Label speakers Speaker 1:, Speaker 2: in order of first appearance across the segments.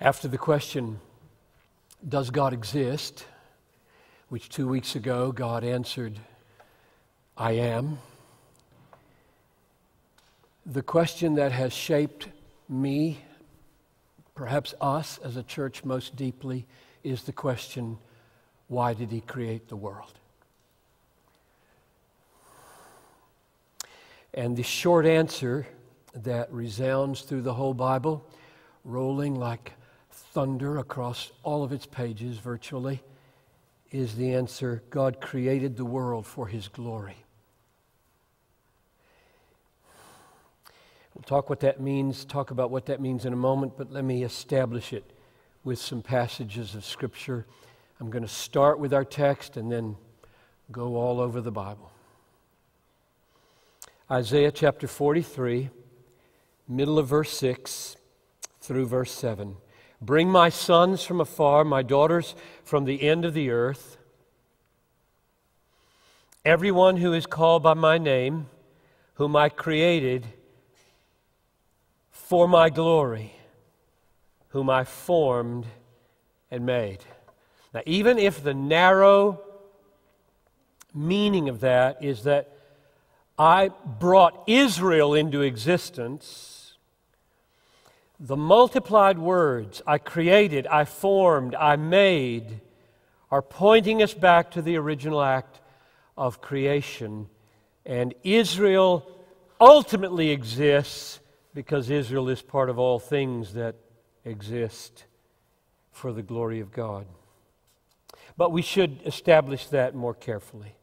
Speaker 1: After the question, does God exist? Which 2 weeks ago God answered, I am. The question that has shaped me, perhaps us as a church most deeply, is the question, why did He create the world? And the short answer that resounds through the whole Bible, rolling like thunder across all of its pages virtually, is the answer, God created the world for His glory. We'll talk about what that means in a moment, but let me establish it with some passages of Scripture. I'm going to start with our text and then go all over the Bible. Isaiah chapter 43, middle of verse 6 through verse 7. Bring my sons from afar, my daughters from the end of the earth. Everyone who is called by my name, whom I created for my glory, whom I formed and made. Now, even if the narrow meaning of that is that I brought Israel into existence, the multiplied words, I created, I formed, I made, are pointing us back to the original act of creation. And Israel ultimately exists because Israel is part of all things that exist for the glory of God. But we should establish that more carefully.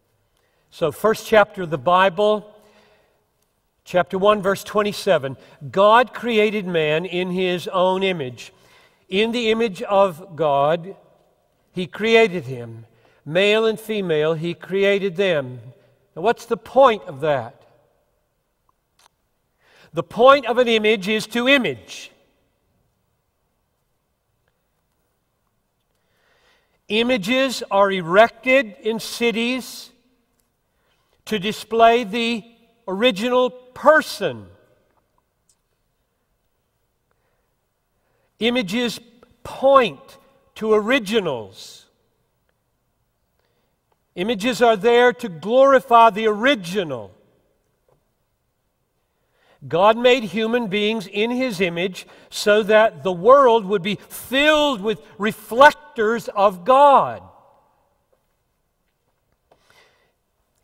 Speaker 1: So, first chapter of the Bible, chapter 1, verse 27. God created man in His own image. In the image of God, He created him. Male and female, He created them. Now, what's the point of that? The point of an image is to image. Images are erected in cities to display the original person. Images point to originals. Images are there to glorify the original. God made human beings in His image so that the world would be filled with reflectors of God.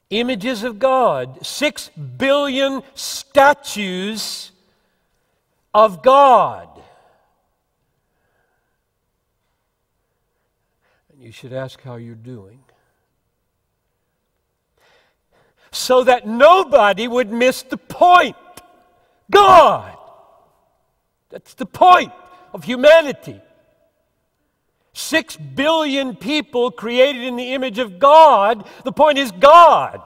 Speaker 1: Images of God. 6 billion statues of God. And you should ask how you're doing. So that nobody would miss the point. God! That's the point of humanity. 6 billion people created in the image of God. The point is God.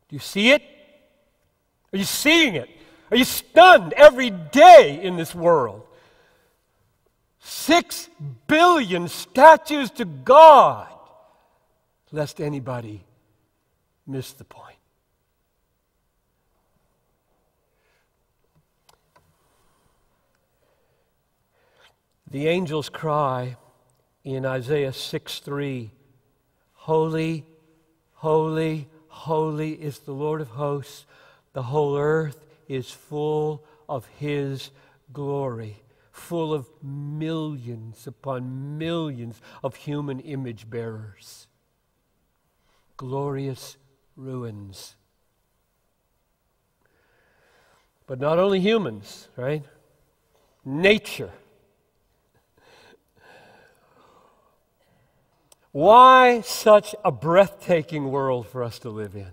Speaker 1: Do you see it? Are you seeing it? Are you stunned every day in this world? 6 billion statues to God, lest anybody miss the point. The angels cry in Isaiah 6:3, Holy, holy, holy is the Lord of hosts. The whole earth is full of His glory, full of millions upon millions of human image bearers. Glorious ruins. But not only humans, right? Nature. Why such a breathtaking world for us to live in?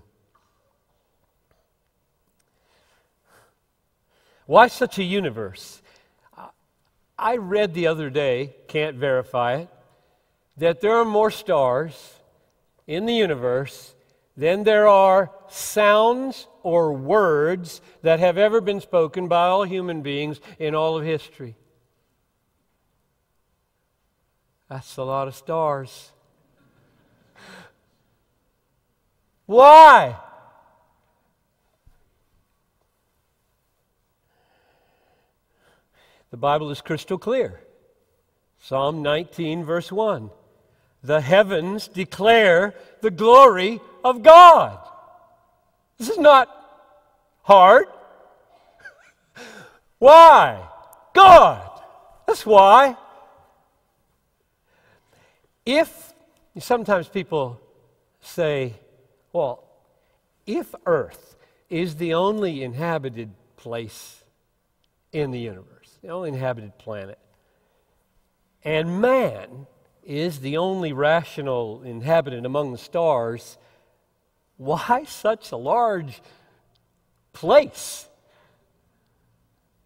Speaker 1: Why such a universe? I read the other day, can't verify it, that there are more stars in the universe than there are sounds or words that have ever been spoken by all human beings in all of history. That's a lot of stars. Why? The Bible is crystal clear. Psalm 19, verse 1. The heavens declare the glory of God. This is not hard. Why? God. That's why. Sometimes people say, well, if Earth is the only inhabited place in the universe, the only inhabited planet, and man is the only rational inhabitant among the stars, why such a large place?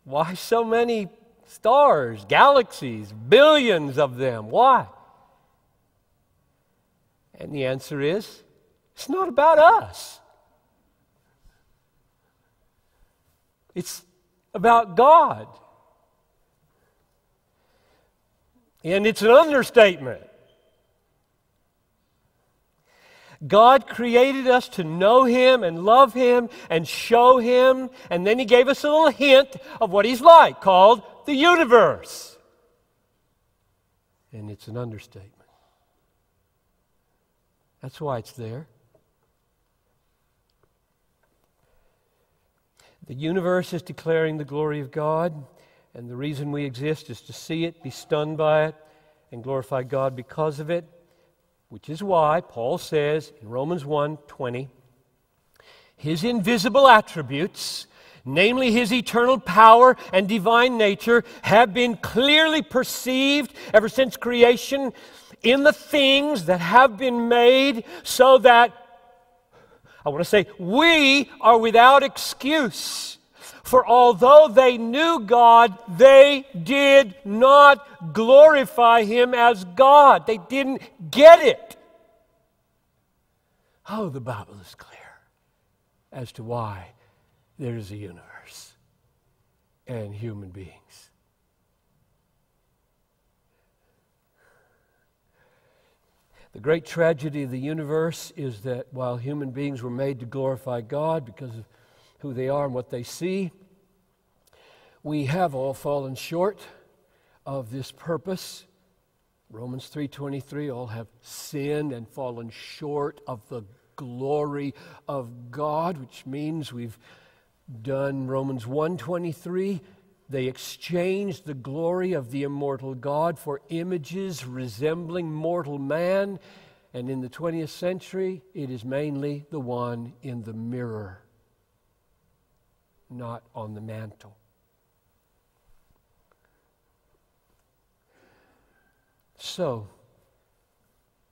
Speaker 1: Why so many stars, galaxies, billions of them? Why? And the answer is, it's not about us. It's about God. And it's an understatement. God created us to know Him and love Him and show Him, and then He gave us a little hint of what He's like, called the universe. And it's an understatement. That's why it's there. The universe is declaring the glory of God, and the reason we exist is to see it, be stunned by it, and glorify God because of it, which is why Paul says in Romans 1:20, His invisible attributes, namely His eternal power and divine nature, have been clearly perceived ever since creation in the things that have been made, so that, I want to say, we are without excuse. For although they knew God, they did not glorify Him as God. They didn't get it. Oh, the Bible is clear as to why there is a universe and human beings. The great tragedy of the universe is that while human beings were made to glorify God because of who they are and what they see, we have all fallen short of this purpose. Romans 3:23, all have sinned and fallen short of the glory of God, which means we've done Romans 1:23. They exchanged the glory of the immortal God for images resembling mortal man, and in the 20th century, it is mainly the one in the mirror, not on the mantle. So,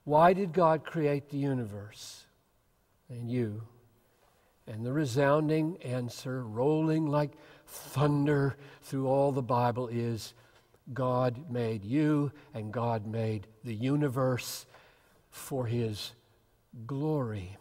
Speaker 1: why did God create the universe and you? And the resounding answer, rolling like thunder through all the Bible, is God made you and God made the universe for His glory.